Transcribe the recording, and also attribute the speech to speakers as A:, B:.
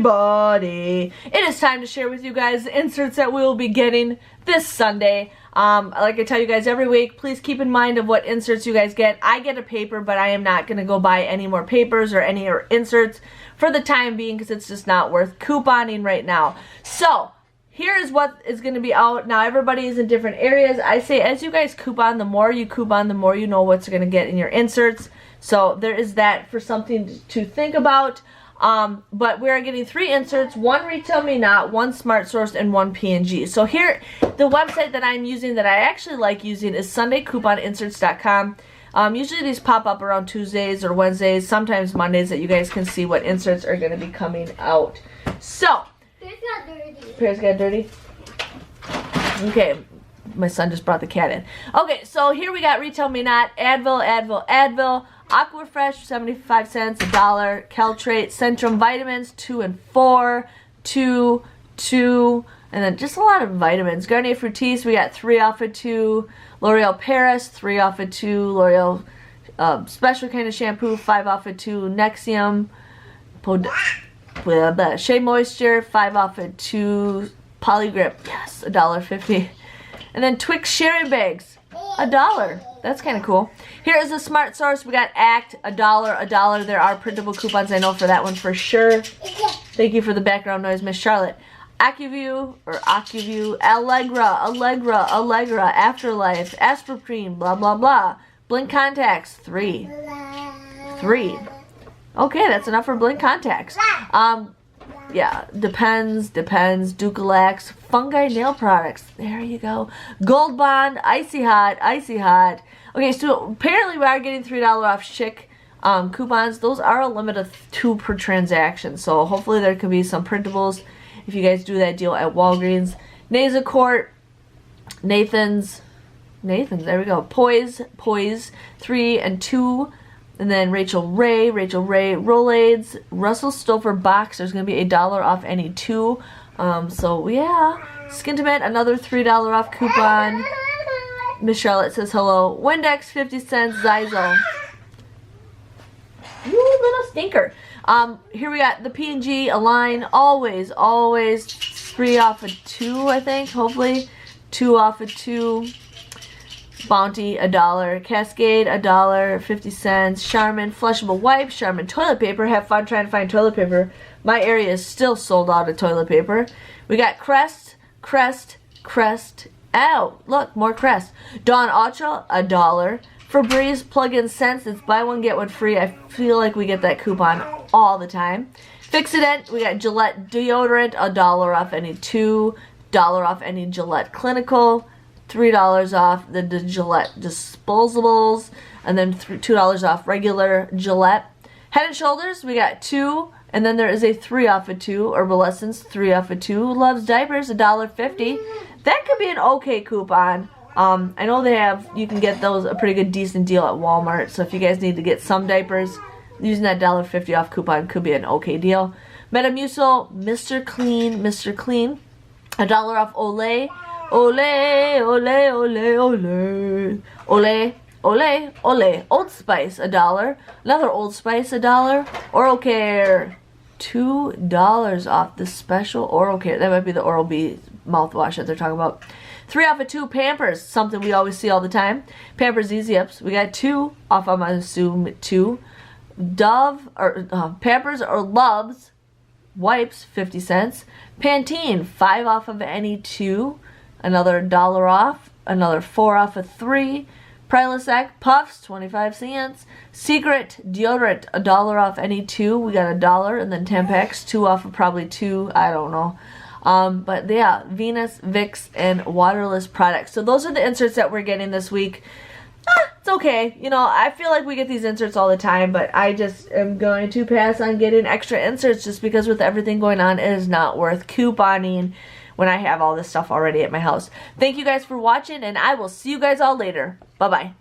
A: everybody. It is time to share with you guys the inserts that we will be getting this Sunday. Like I tell you guys every week, please keep in mind of what inserts you guys get. I get a paper, but I am not going to go buy any more papers or any inserts for the time being because it's just not worth couponing right now. So, here is what is going to be out. Now, everybody is in different areas. I say as you guys coupon, the more you coupon, the more you know what's going to get in your inserts. So, there is that for something to think about. But we are getting 3 inserts, 1 Retail Me Not, 1 Smart Source, and 1 PNG. So here, the website that I'm using that I actually like using is SundayCouponInserts.com. Usually these pop up around Tuesdays or Wednesdays, sometimes Mondays, that you guys can see what inserts are going to be coming out. So, Pear's got dirty. Okay, my son just brought the cat in. Okay, so here we got Retail Me Not, Advil, Aquafresh, 75 cents, $1, Caltrate, Centrum Vitamins, 2 and 4, 2, and then just a lot of vitamins. Garnier Fructis, we got 3 off of 2, L'Oreal Paris, 3 off of 2, L'Oreal special kind of shampoo, 5 off of 2, Nexium, Shea Moisture, 5 off of 2, Polygrip, yes, $1.50. And then Twix Sharing Bags, $1. That's kind of cool. Here is a Smart Source. We got Act, $1. There are printable coupons, I know, for that one for sure. Thank you for the background noise, Miss Charlotte. Acuvue, Allegra, Afterlife, Asperprene, blah, blah, blah. Blink Contacts, 3. Okay, that's enough for Blink Contacts. Yeah, Depends, Ducalax, Fungi Nail Products. There you go. Gold Bond, Icy Hot. Okay, so apparently we are getting $3 off Chic coupons. Those are a limit of 2 per transaction. So hopefully there could be some printables if you guys do that deal at Walgreens. Nasacort, Nathan's, there we go. Poise, 3 and 2. And then Rachel Ray, Rolaids, Russell Stover Box. There's going to be $1 off any 2. So, yeah. Skintimate, another $3 off coupon. Miss Charlotte says hello. Windex, 50 cents. Zyzol. You little stinker. Here we got the P&G, Align, always 3 off of 2, I think. Hopefully, 2 off of 2. Bounty, $1. Cascade, $1, 50 cents. Charmin flushable wipes, Charmin toilet paper. Have fun trying to find toilet paper. My area is still sold out of toilet paper. We got Crest. Ow, look, more Crest. Dawn Ultra, $1. Febreze plug-in scents. It's buy one get one free. I feel like we get that coupon all the time. Fixodent, we got Gillette deodorant, $1 off any 2. $1 off any Gillette Clinical. $3 off the Gillette disposables, and then $2 off regular Gillette. Head & Shoulders, we got 2, and then there is a 3 off of 2. Herbal Essence, 3 off of 2. Love's Diapers, $1.50. That could be an okay coupon. I know you can get those a pretty good decent deal at Walmart, so if you guys need to get some diapers, using that $1.50 off coupon could be an okay deal. Metamucil, Mr. Clean, $1 off Olay. Olay. Old Spice, $1. Another Old Spice, $1. Oral Care, $2 off the special Oral Care. That might be the Oral-B mouthwash that they're talking about. 3 off of 2. Pampers, something we always see all the time. Pampers Easy Ups, we got 2 off, I'm going to assume 2. Dove, or Pampers or Love's wipes, 50 cents. Pantene, 5 off of any 2. Another $1 off, another 4 off of 3. Prilosec Puffs, 25 cents. Secret deodorant, $1 off any 2. We got $1, and then Tampax, 2 off of probably 2. I don't know. But yeah, Venus, Vicks, and waterless products. So those are the inserts that we're getting this week. It's okay. You know, I feel like we get these inserts all the time, but I just am going to pass on getting extra inserts just because with everything going on, it is not worth couponing when I have all this stuff already at my house. Thank you guys for watching, and I will see you guys all later. Bye-bye.